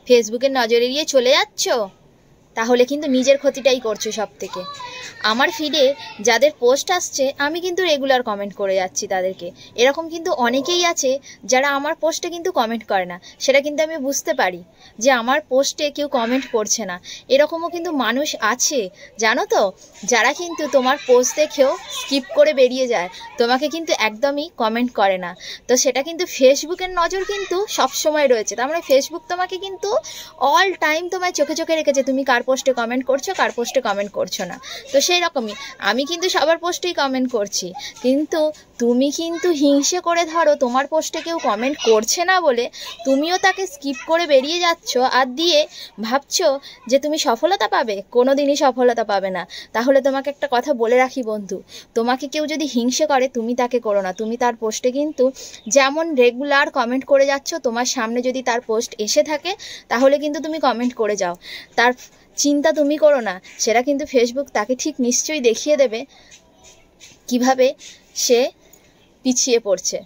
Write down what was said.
ফেসবুকের নজর এড়িয়ে চলে যাচ্ছ, তাহলে কিন্তু নিজের ক্ষতিটাই করছো সব থেকে। আমার ফিডে যাদের পোস্ট আসছে আমি কিন্তু রেগুলার কমেন্ট করে যাচ্ছি তাদেরকে। এরকম কিন্তু অনেকেই আছে যারা আমার পোস্টে কিন্তু কমেন্ট করে না, সেটা কিন্তু আমি বুঝতে পারি যে আমার পোস্টে কেউ কমেন্ট করছে না। এরকমও কিন্তু মানুষ আছে জানো তো, যারা কিন্তু তোমার পোস্ট দেখেও স্কিপ করে বেরিয়ে যায়, তোমাকে কিন্তু একদমই কমেন্ট করে না। তো সেটা কিন্তু ফেসবুকের নজর কিন্তু সবসময় রয়েছে। তার মানে ফেসবুক তোমাকে কিন্তু অল টাইম তোমায় চোখে চোখে রেখেছে, তুমি কার পোস্টে কমেন্ট করছো, কার পোস্টে কমেন্ট করছো না। তো সেই রকমই আমি কিন্তু সবার পোস্টেই কমেন্ট করছি, কিন্তু তুমি কিন্তু হিংসে করে ধরো তোমার পোস্টে কেউ কমেন্ট করছে না বলে তুমিও তাকে স্কিপ করে বেরিয়ে যাচ্ছ আর দিয়ে ভাবছো যে তুমি সফলতা পাবে। কোনো দিনই সফলতা পাবে না। তাহলে তোমাকে একটা কথা বলে রাখি বন্ধু, তোমাকে কেউ যদি হিংসে করে তুমি তাকে করো না। তুমি তার পোস্টে কিন্তু যেমন রেগুলার কমেন্ট করে যাচ্ছ, তোমার সামনে যদি তার পোস্ট এসে থাকে তাহলে কিন্তু তুমি কমেন্ট করে যাও। তার চিন্তা তুমি করো না, সেটা কিন্তু ফেসবুক তাকে ঠিক নিশ্চয়ই দেখিয়ে দেবে কিভাবে সে পিছিয়ে পড়ছে।